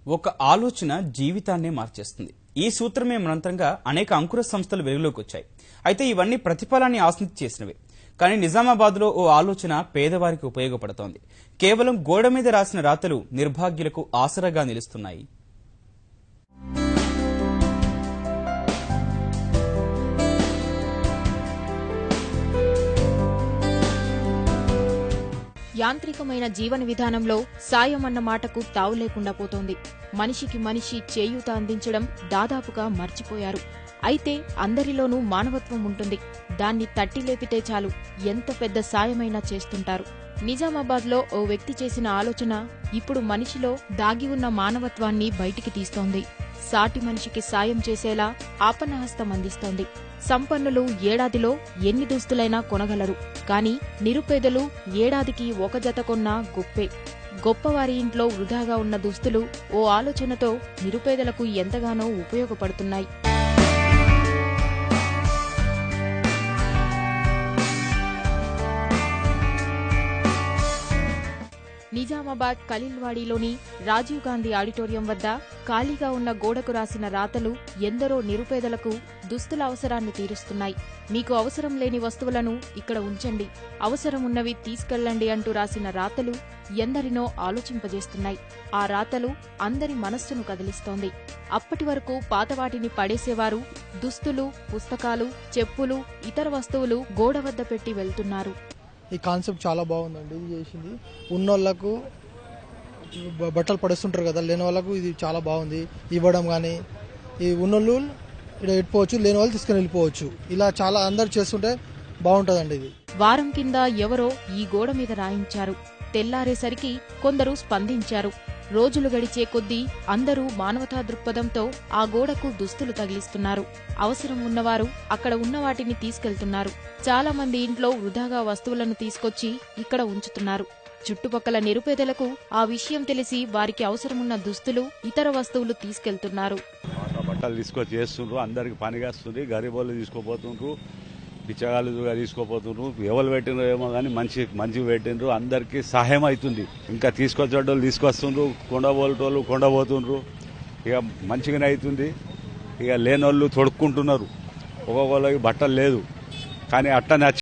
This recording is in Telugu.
ఒక ఆలోచన జీవితాన్నే మార్చేస్తుంది. ఈ సూత్రమే మంత్రంగా అనేక అంకుర సంస్థలు వెలుగులోకి వచ్చాయి. అయితే ఇవన్నీ ప్రతిఫలాన్ని ఆశించి చేసినవే. కానీ నిజామాబాద్లో ఓ ఆలోచన పేదవారికి ఉపయోగపడుతోంది. కేవలం గోడ మీద రాసిన రాతలు నిర్భాగ్యులకు ఆసరాగా నిలుస్తున్నాయి. యాంత్రికమైన జీవన విధానంలో సాయం అన్న మాటకు తావు లేకుండా పోతోంది. మనిషికి మనిషి చేయూత అందించడం దాదాపుగా మర్చిపోయారు. అయితే అందరిలోనూ మానవత్వం ఉంటుంది. దాన్ని తట్టి లేపితే చాలు ఎంత పెద్ద సాయమైనా చేస్తుంటారు. నిజామాబాద్లో ఓ వ్యక్తి చేసిన ఆలోచన ఇప్పుడు మనిషిలో దాగి ఉన్న మానవత్వాన్ని బయటికి తీస్తోంది. సాటి మనిషికి సాయం చేసేలా ఆపన్నహస్తం అందిస్తోంది. సంపన్నులు ఏడాదిలో ఎన్ని దుస్తులైనా కొనగలరు. కానీ నిరుపేదలు ఏడాదికి ఒక జత కొన్నా గొప్పే. గొప్పవారి ఇంట్లో వృధాగా ఉన్న దుస్తులు ఓ ఆలోచనతో నిరుపేదలకు ఎంతగానో ఉపయోగపడుతున్నాయి. నిజామాబాద్ ఖలీల్వాడీలోని రాజీవ్ గాంధీ ఆడిటోరియం వద్ద ఖాళీగా ఉన్న గోడకు రాసిన రాతలు ఎందరో నిరుపేదలకు దుస్తుల అవసరాన్ని తీరుస్తున్నాయి. మీకు అవసరం లేని వస్తువులను ఇక్కడ ఉంచండి, అవసరమున్నవి తీసుకెళ్లండి అంటూ రాసిన రాతలు ఎందరినో ఆలోచింపజేస్తున్నాయి. ఆ రాతలు అందరి మనస్సును కదిలిస్తోంది. అప్పటి వరకు పాతవాటిని పడేసేవారు దుస్తులు, పుస్తకాలు, చెప్పులు, ఇతర వస్తువులు గోడ వద్ద పెట్టి వెళ్తున్నారు. ఈ కాన్సెప్ట్ చాలా బాగుందండి. ఇది చేసింది ఉన్నోళ్లకు బట్టలు పడేస్తుంటారు కదా, లేని వాళ్ళకు ఇది చాలా బాగుంది ఇవ్వడం. కానీ ఈ ఉన్నోళ్ళు ఇక్కడ పెట్టుకోవచ్చు, లేని వాళ్ళు తీసుకుని వెళ్ళిపోవచ్చు. ఇలా చాలా అందరు చేస్తుంటే బాగుంటుందండి. ఇది వారం కింద ఎవరో ఈ గోడ మీద రాయించారు. తెల్లారేసరికి కొందరు స్పందించారు. రోజులు గడిచే కొద్దీ అందరూ మానవతా దృక్పథంతో ఆ గోడకు దుస్తులు తగిలిస్తున్నారు. అవసరం ఉన్నవారు అక్కడ ఉన్న వాటిని తీసుకెళ్తున్నారు. చాలా మంది ఇంట్లో వృధాగా వస్తువులను తీసుకొచ్చి ఇక్కడ ఉంచుతున్నారు. చుట్టుపక్కల నిరుపేదలకు ఆ విషయం తెలిసి వారికి అవసరమున్న దుస్తులు, ఇతర వస్తువులు తీసుకెళ్తున్నారు. బట్టలు తీసుకొచ్చి చేస్తుండ్రు, అందరికి పనిచేస్తుంది. గరీబోళ్ళు తీసుకోపోతుండ్రు, పిచ్చగాళ్ళు తీసుకోపోతుండ్రు. ఎవరు పెట్టినరు ఏమో కానీ మంచి పెట్టినరు, అందరికి సహాయం అవుతుంది. ఇంకా తీసుకొచ్చేటోళ్ళు తీసుకొస్తుండ్రు, కొండబోటోళ్ళు కొండపోతుండ్రు. ఇక మంచిగానే అవుతుంది. ఇక లేనోళ్ళు తొడుక్కుంటున్నారు. ఒక్కొక్కళ్ళకి బట్టలు లేదు కానీ అట్టనే